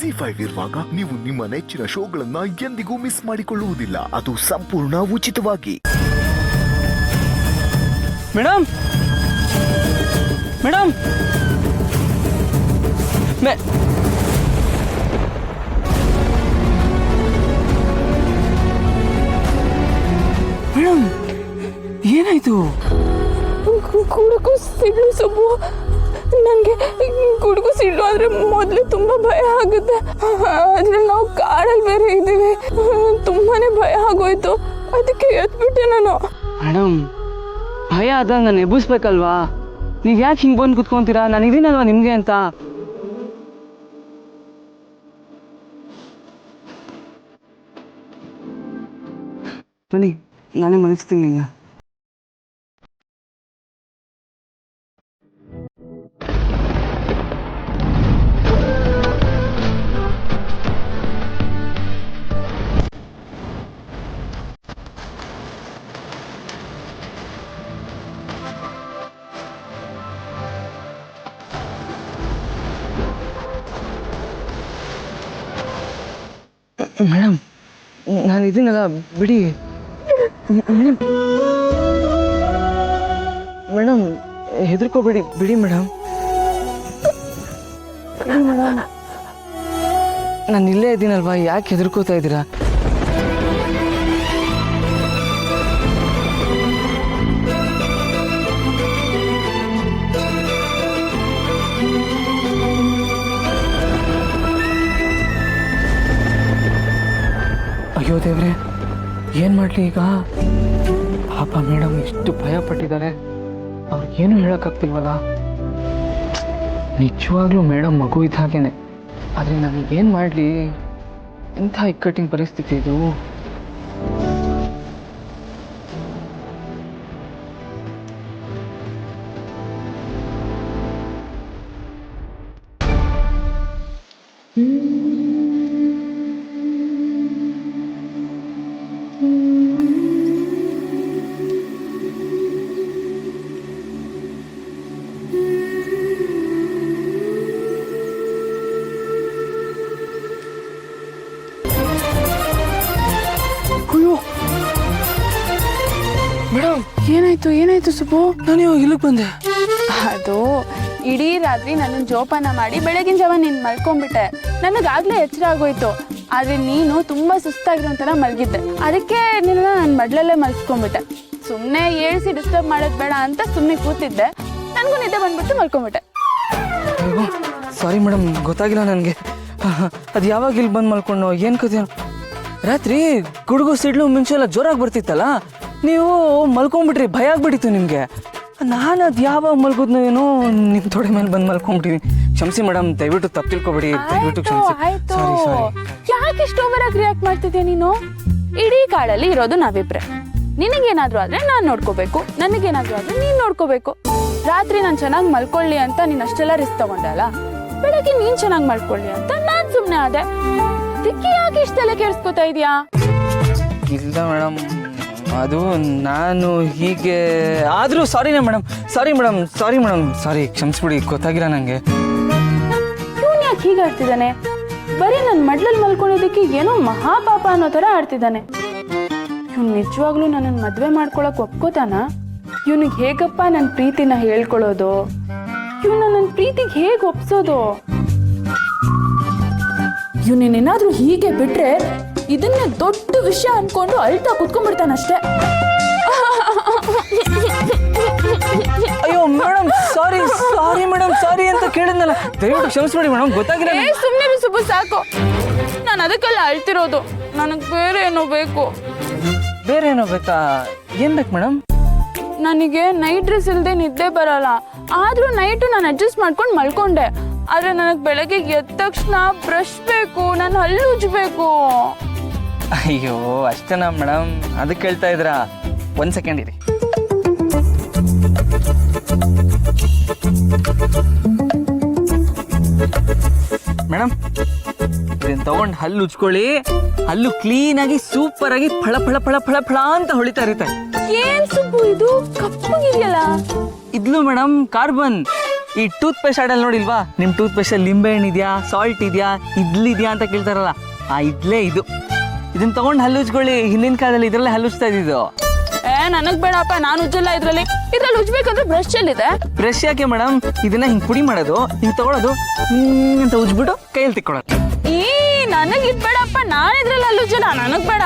ZEE5 ಇರುವಾಗ ನೀವು ನಿಮ್ಮ ನೆಚ್ಚಿನ ಶೋಗಳನ್ನ ಎಂದಿಗೂ ಮಿಸ್ ಮಾಡಿಕೊಳ್ಳುವುದಿಲ್ಲ. ಅದು ಸಂಪೂರ್ಣ ಉಚಿತವಾಗಿ. ಮೇಡಮ್ ಮೇಡಮ್ ಮೇಡಮ್ ಏನಾಯ್ತು? ಗುಡುಗು ಸಿಡ್ಲು ಸುಬ್ಬು. ನನಗೆ ಗುಡುಗು ಸಿಡ್ಲು ಆದರೆ ಮೊದಲು ತುಂಬ ಭಯ ಆಗುತ್ತೆ. ಆದರೆ ನಾವು ಕಾಡಲ್ಲಿ ಬೇರೆ ಇದ್ದೀವಿ, ತುಂಬಾ ಭಯ ಆಗೋಯ್ತು. ಅದಕ್ಕೆ ಎತ್ಬಿಟ್ಟೆ ನಾನು. ಮೇಡಮ್ ಭಯ ಆದಾಗ ನಾನು ಎಬ್ಬಿಸ್ಬೇಕಲ್ವಾ? ನೀವು ಯಾಕೆ ಹಿಂಗೆ ಬಂದು ಕುತ್ಕೊಂತೀರಾ? ನಾನು ಇದೀನಲ್ವಾ ನಿಮಗೆ ಅಂತ. ಬನ್ನಿ ನಾನೇ ಮನಸ್ತೀನಿ ಈಗ. ಮೇಡಮ್ ನಾನು ಇದೀನಲ್ಲ ಬಿಡಿ. ಮೇಡಮ್ ಹೆದರ್ಕೋಬೇಡಿ, ಬಿಡಿ ಮೇಡಮ್. ನಾನು ಇಲ್ಲೇ ಇದ್ದೀನಲ್ವಾ, ಯಾಕೆ ಹೆದರ್ಕೋತಾ ಇದ್ದೀರಾ? ಅಯ್ಯೋ ದೇವ್ರೆ, ಏನು ಮಾಡಲಿ ಈಗ? ಪಾಪ ಮೇಡಮ್ ಎಷ್ಟು ಭಯ ಪಟ್ಟಿದ್ದಾರೆ, ಅವ್ರಿಗೇನು ಹೇಳೋಕ್ಕಾಗ್ತಿಲ್ವಲ್ಲ. ನಿಜವಾಗ್ಲೂ ಮೇಡಮ್ ಮಗು ಇದ್ದ ಹಾಗೇನೆ. ಆದರೆ ನನಗೇನು ಮಾಡಲಿ? ಇಂಥ ಇಕ್ಕಟ್ಟಿನ ಪರಿಸ್ಥಿತಿ ಇದು. ಮೇಡಮ್ ಏನಾಯ್ತು ಸುಬ್ಬು? ನಾನು ಇವಾಗ ಇಲ್ಲಿಗೆ ಬಂದೆ. ಅದು ಇಡೀ ರಾತ್ರಿ ನನ್ನನ್ನು ಜೋಪಾನ ಮಾಡಿ ಬೆಳಗಿನ ಜಾವ ನೀನು ಮಲ್ಕೊಂಡ್ಬಿಟ್ಟೆ. ನನಗಾಗಲೇ ಎಚ್ಚರ ಆಗೋಯ್ತು. ಆದರೆ ನೀನು ತುಂಬ ಸುಸ್ತಾಗಿರೋ ಥರ ಮಲಗಿದ್ದೆ. ಅದಕ್ಕೆ ನಿನ್ನ ನಾನು ಮಡ್ಲಲ್ಲೇ ಮಲ್ಸ್ಕೊಂಡ್ಬಿಟ್ಟೆ. ಸುಮ್ಮನೆ ಏಳಿಸಿ ಡಿಸ್ಟರ್ಬ್ ಮಾಡೋದು ಬೇಡ ಅಂತ ಸುಮ್ಮನೆ ಕೂತಿದ್ದೆ. ನನಗೂ ನಿದ್ದೆ ಬಂದ್ಬಿಟ್ಟು ಮಲ್ಕೊಂಡ್ಬಿಟ್ಟೆ. ಅಯ್ಯೋ ಸಾರಿ ಮೇಡಮ್, ಗೊತ್ತಾಗಿಲ್ಲ ನನಗೆ. ಅದು ಯಾವಾಗ ಇಲ್ಲಿ ಬಂದು ಮಲ್ಕೊಂಡು ಏನು ಕಥೆ? ರಾತ್ರಿ ಗುಡುಗು ಸಿಡ್ಲು ಮುಂಚೆ ಎಲ್ಲ ಜೋರಾಗಿ ಬರ್ತಿತ್ತಲ್ಲ, ನೀವು ಮಲ್ಕೊಂಡ್ಬಿಟ್ರಿ, ಭಯ ಆಗ್ಬಿಟ್ಟಿತ್ತು ನಿಮಗೆ. ನಾನು ಅದು ಯಾವಾಗ ಮಲ್ಗೋದ್ನೋ ಏನೋ ನಿಮ್ಮ ತೊಡೆ ಮೇಲೆ ಬಂದು ಮಲ್ಕೊಂಡ್ಬಿಟ್ಟಿದ್ದೀನಿ. ಕ್ಷಮಿಸಿ ಮೇಡಮ್, ದಯವಿಟ್ಟು ತಪ್ಪು ತಿಳ್ಕೊಬೇಡಿ, ದಯವಿಟ್ಟು ಕ್ಷಮಿಸಿ. ಸಾರಿ ಸಾರಿ. ಯಾಕೆ ಇಷ್ಟು ಓವರಾಗಿ ರಿಯಾಕ್ಟ್ ಮಾಡ್ತಿದ್ಯಾ ನೀನು? ಇಡೀ ಕಾಡಲ್ಲಿ ಇರೋದು ನಾವಿಬ್ರೆ. ನಿನಗೇನಾದ್ರೂ ಆದ್ರೆ ನಾನು ನೋಡ್ಕೋಬೇಕು, ನನಗೇನಾದ್ರೂ ಆದ್ರೆ ನೀನು ನೋಡ್ಕೋಬೇಕು. ರಾತ್ರಿ ನಾನು ಚೆನ್ನಾಗಿ ಮಲ್ಕೊಳ್ಳಿ ಅಂತ ನೀನು ಅಷ್ಟೆಲ್ಲ ರಿಸ್ಕ್ ತಗೊಂಡೆ ಅಲ್ಲ, ಬೆಳಗ್ಗೆ ನೀನು ಚೆನ್ನಾಗಿ ಮಲ್ಕೊಳ್ಳಿ ಅಂತ ನಾನು ಸುಮ್ಮನೆ ಆದೆ. ಅದಕ್ಕೆ ಯಾಕೆ ಇಷ್ಟೆಲ್ಲ ಕೇಳಿಸ್ಕೊತಾ ಇದೀಯಾ? ಇಲ್ಲ ಮೇಡಮ್, ಅದು ನಾನು ಹೀಗೆ ಆದರೂ ಸಾರಿನೇ ಮೇಡಮ್. ಸಾರಿ ಮೇಡಮ್, ಸಾರಿ, ಕ್ಷಮಿಸ್ಬಿಡಿ, ಗೊತ್ತಾಗಿಲ್ಲ ನನಗೆ. ಇವನು ಯಾಕೆ ಹೀಗೆ ಆಡ್ತಿದ್ದಾನೆ? ಬರೀ ನನ್ನ ಮಡ್ಲಲ್ಲಿ ಮಲ್ಕೊಂಡಿದ್ದಕ್ಕೆ ಏನೋ ಮಹಾಪಾಪ ಅನ್ನೋ ಥರ ಆಡ್ತಿದ್ದಾನೆ. ಇವ್ನು ನಿಜವಾಗ್ಲೂ ನನ್ನನ್ನು ಮದುವೆ ಮಾಡ್ಕೊಳಕ್ ಒಪ್ಕೋತಾನ? ಇವನಿಗೆ ಹೇಗಪ್ಪ ನನ್ನ ಪ್ರೀತಿನ ಹೇಳ್ಕೊಳ್ಳೋದು? ಇವನ್ನ ನನ್ನ ಪ್ರೀತಿಗೆ ಹೇಗೆ ಒಪ್ಸೋದು? ಇವನೇನಾದ್ರೂ ಹೀಗೆ ಬಿಟ್ರೆ ಇದನ್ನೇ ದೊಡ್ಡ ವಿಷಯ ಅನ್ಕೊಂಡು ಅಳ್ತಾ ಕುತ್ಕೊಂಡ್ಬಿಡ್ತಾನಷ್ಟೇ. ಅಯ್ಯೋ ಮೇಡಮ್, ಸಾರಿ ಮೇಡಮ್, ಸಾರಿ ಅಂತ ಕೇಳಿದ್ನಲ್ಲ, ದಯವಿಟ್ಟು ಕ್ಷಮಿಸ್ಬಿಡಿ ಮೇಡಮ್, ಗೊತ್ತಾಗಿಲ್ಲ. ಸುಮ್ಮನೆ ಸುಬ್ಬು, ಸಾಕು. ನಾನು ಅದಕ್ಕೆಲ್ಲ ಅಳ್ತಿರೋದು. ನನಗೆ ಬೇರೆ ಏನೋ ಬೇಕು. ಬೇರೆ ಏನೋ ಬೇಕಾ? ಏನ್ ಬೇಕು ಮೇಡಮ್? ನನಗೆ ನೈಟ್ ಡ್ರೆಸ್ ಇಲ್ಲದೆ ನಿದ್ದೆ ಬರಲ್ಲ. ಆದರೂ ನೈಟು ನಾನು ಅಡ್ಜಸ್ಟ್ ಮಾಡ್ಕೊಂಡು ಮಲ್ಕೊಂಡೆ. ಆದರೆ ನನಗೆ ಬೆಳಗ್ಗೆ ಎದ್ದ ತಕ್ಷಣ ಬ್ರಷ್ ಬೇಕು, ನಾನು ಹಲ್ಲು ಉಜ್ಬೇಕು. ಅಯ್ಯೋ ಅಷ್ಟೇನಾ ಮೇಡಮ್? ಅದಕ್ಕೆ ಕೇಳ್ತಾ ಇದ್ರಾ? 1 ಸೆಕೆಂಡ್ ಇರಿ. ಮೇಡಮ್ ಇದನ್ನ ತಗೊಂಡು ಹಲ್ಲು ಉಜ್ಕೊಳ್ಳಿ. ಹಲ್ಲು ಕ್ಲೀನ್ ಆಗಿ ಸೂಪರ್ ಆಗಿ ಫಳ ಫಳ ಫಳ ಫಳ ಫಳ ಅಂತ ಹೊಳಿತಾ ಇರುತ್ತೆ. ಏನ್ ಸುಬ್ಬು ಇದು ಕಪ್ಪಗಿದೆಯಲ್ಲ? ಇದ್ಲು ಮೇಡಮ್, ಕಾರ್ಬನ್. ಈ ಟೂತ್ ಪೇಸ್ಟ್ ಆಡಲ್ಲಿ ನೋಡಿಲ್ವಾ ನಿಮ್ಮ ಟೂತ್ ಪೇಸ್ಟಲ್ಲಿ ಲಿಂಬೆ ಹಣ್ಣು ಇದೆಯಾ, ಸಾಲ್ಟ್ ಇದೆಯಾ, ಇದ್ಲಿದೆಯಾ ಅಂತ ಕೇಳ್ತಾರಲ್ಲ, ಆ ಇದ್ಲೇ ಇದು. ಇದನ್ನ ತಗೊಂಡು ಹಲ್ಲು ಉಜ್ಕೊಳ್ಳಿ. ಹಿಂದಿನ ಕಾಲದಲ್ಲಿ ಇದರಲ್ಲೇ ಹಲ್ಲು ಉಜ್ತಾ ಇದ್ದಿದ್ದು. ನನಗ್ ಬೇಡಪ್ಪ, ನಾನು ಉಜ್ಜಲ್ಲ. ಇದ್ರಲ್ಲಿ ಉಜ್ಬೇಕಂದ್ರೆ ಬ್ರಷ್ ಎಲ್ಲಿದೆ? ಬ್ರಷ್ ಯಾಕೆ ಮೇಡಮ್, ಇದನ್ನ ಹಿಂಗೆ ಪುಡಿ ಮಾಡೋದು, ಹಿಂಗೆ ತಗೊಳ್ಳೋದು, ಅಂತ ಉಜ್ಬಿಟ್ಟು ಕೈಯಲ್ಲಿ ತಿಕ್ಕೊಳ್ಳೋದು. ನನಗ್ ಇದ್ ಬೇಡಪ್ಪ, ನಾನು ಇದ್ರಲ್ಲಿ ಹಲ್ಲು ಉಜ್ಜಲ್ಲ, ನನಗ್ ಬೇಡ.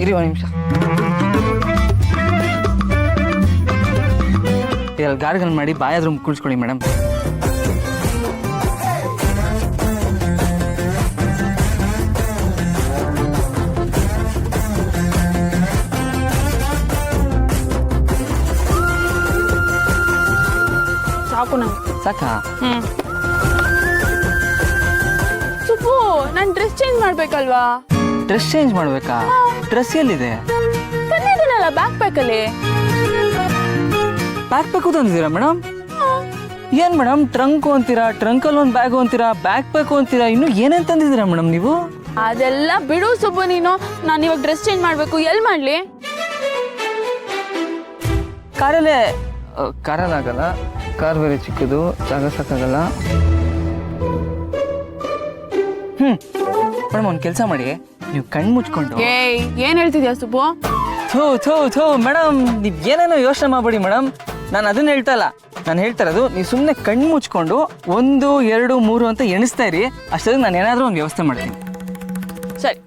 ಇರಿ ಒಂದು ನಿಮಿಷ. ಇದರಲ್ಲಿ ಗಾರ್ಗಲ್ ಮಾಡಿ ಬಾಯಾದ್ರೂ ಕುಳಿಸ್ಕೊಳ್ಳಿ ಮೇಡಮ್. ಸಾಕು ನಂಗೆ. ಸಾಕಾ? ಸುಬ್ಬು, ನಾನು ಡ್ರೆಸ್ ಚೇಂಜ್ ಮಾಡ್ಬೇಕಲ್ವಾ? ಡ್ರೆಸ್ ಚೇಂಜ್ ಮಾಡ್ಬೇಕಾ? ಡ್ರೆಸ್ ಎಲ್ಲಿದೆ? ತಂದಿದ್ದೀನಲ್ಲ ಬ್ಯಾಕ್ ಪ್ಯಾಕಲ್ಲಿ. ಬ್ಯಾಕ್ ಪ್ಯಾಕು ತಂದಿದ್ದೀರಾ ಮೇಡಮ್? ಏನ್ ಮೇಡಮ್ ಟ್ರಂಕು ಅಂತೀರಾ, ಟ್ರಂಕಲ್ಲಿ ಒಂದು ಬ್ಯಾಗು ಅಂತೀರಾ, ಬ್ಯಾಕ್ ಪ್ಯಾಕು ಅಂತೀರಾ, ಇನ್ನು ಏನೇನು ತಂದಿದ್ದೀರಾ ಮೇಡಮ್ ನೀವು? ಅದೆಲ್ಲ ಬಿಡು ಸುಬ್ಬು ನೀನು. ನಾನು ಇವಾಗ ಡ್ರೆಸ್ ಚೇಂಜ್ ಮಾಡ್ಬೇಕು. ಎಲ್ಲಿ ಮಾಡ್ಲಿ? ಕಾರಲ್ಲೇ. ಕಾರಲ್ಲಿ ಆಗಲ್ಲ, ಕಾರ್ ಬೇರೆ ಚಿಕ್ಕದು, ಜಾಗ ಸಾಕಾಗಲ್ಲ. ಮೇಡಮ್ ಒಂದು ಕೆಲಸ ಮಾಡಿ, ನೀವು ಕಣ್ಣು ಮುಚ್ಕೊಂಡು. ಏನ್ ಹೇಳ್ತಿದ್ಯಾ ಸುಬ್ಬು? ಥೂ ಮೇಡಮ್, ನೀವು ಏನೇನೋ ಯೋಚನೆ ಮಾಡಬೇಡಿ ಮೇಡಮ್. ನಾನು ಅದನ್ನ ಹೇಳ್ತಾ ಇಲ್ಲ, ನಾನು ಹೇಳ್ತಾ ಇರೋದು ನೀವು ಸುಮ್ಮನೆ ಕಣ್ಣು ಮುಚ್ಕೊಂಡು 1, 2, 3 ಅಂತ ಎಣಿಸ್ತಾ ಇರಿ. ಅಷ್ಟೊಂದು ನಾನು ಏನಾದರೂ ಒಂದು ವ್ಯವಸ್ಥೆ ಮಾಡ್ತೀನಿ. ಸರಿ.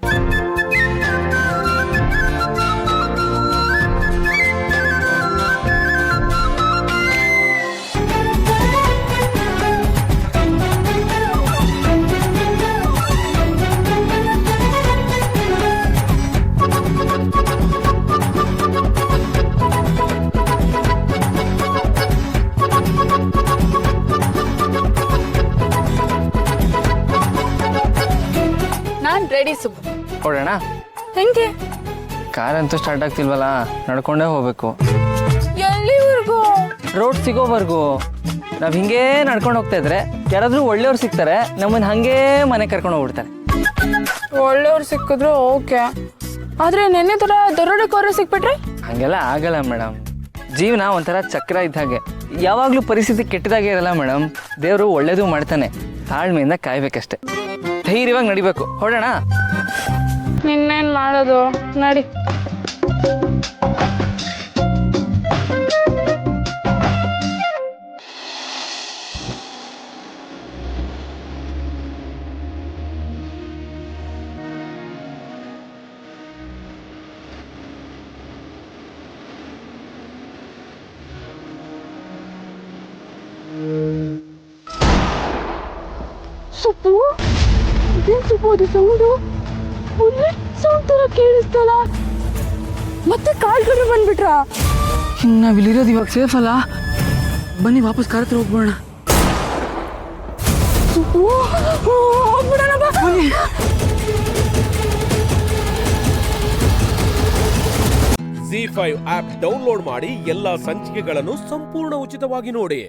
ರೆಡಿ ಸುಬ್ಬು. ಹೊಡೋಣ? ಹೆಂಗೆ? ಕಾರಂತೂ ಸ್ಟಾರ್ಟ್ ಆಗ್ತಿಲ್ವಲ್ಲ, ನಡ್ಕೊಂಡೇ ಹೋಗ್ಬೇಕು. ಎಲ್ಲಿವರೆಗೂ? ರೋಡ್ ಸಿಗೋವರೆಗೂ. ನಾವು ಹಿಂಗೇ ನಡ್ಕೊಂಡು ಹೋಗ್ತಾ ಇದ್ರೆ ಯಾರಾದ್ರೂ ಒಳ್ಳೆಯವ್ರು ಸಿಗ್ತಾರೆ, ನಮ್ಮನ್ನ ಹಂಗೇ ಮನೆ ಕರ್ಕೊಂಡು ಹೋಗ್ಬಿಡ್ತಾರೆ. ಒಳ್ಳೆಯವ್ರು ಸಿಕ್ಕಿದ್ರು ಓಕೆ, ಆದ್ರೆ ನೆನ್ನೆ ತರ ದರೋಡೆಕೋರ ಸಿಕ್ಬಿಟ್ರೆ? ಹಂಗೆಲ್ಲ ಆಗಲ್ಲ ಮೇಡಮ್. ಜೀವನ ಒಂಥರ ಚಕ್ರ ಇದ್ದ ಹಾಗೆ, ಯಾವಾಗಲೂ ಪರಿಸ್ಥಿತಿ ಕೆಟ್ಟದಾಗೆ ಇರಲ್ಲ ಮೇಡಮ್. ದೇವರು ಒಳ್ಳೇದು ಮಾಡ್ತಾನೆ, ತಾಳ್ಮೆಯಿಂದ ಕಾಯ್ಬೇಕಷ್ಟೆ. ಧೈರ್ಯವಾಗಿ ನಡಿಬೇಕು. ಹೊಡೋಣ? ನಿನ್ನೇನ್ ಮಾಡೋದು, ನಡಿ. ಸುಬ್ಬು, ಇದೇನ್ ಸುಬ್ಬು ಅದು ಸೌಂಡು? ಬುಲೆಟ್ ಸೌಂಡ್ ತರ ಕೇಳಿಸ್ತಲ್ಲ. ಮತ್ತೆ ಕಾಲ್ಗಡೆ ಬಂದ್ಬಿಟ್ರಾ? ನಾವಿಲ್ಲಿರೋದು ಇವಾಗ ಸೇಫ್ ಅಲ್ಲ, ಬನ್ನಿ ವಾಪಸ್ ಕಾರ್ ಹತ್ರ ಹೋಗ್ಬೋಣ. ಸುಬ್ಬು, ಹೋಗ್ಬಿಡೋಣ ಬಾ. ZEE5 ಆಪ್ ಡೌನ್ಲೋಡ್ ಮಾಡಿ ಎಲ್ಲಾ ಸಂಚಿಕೆಗಳನ್ನು ಸಂಪೂರ್ಣ ಉಚಿತವಾಗಿ ನೋಡಿ.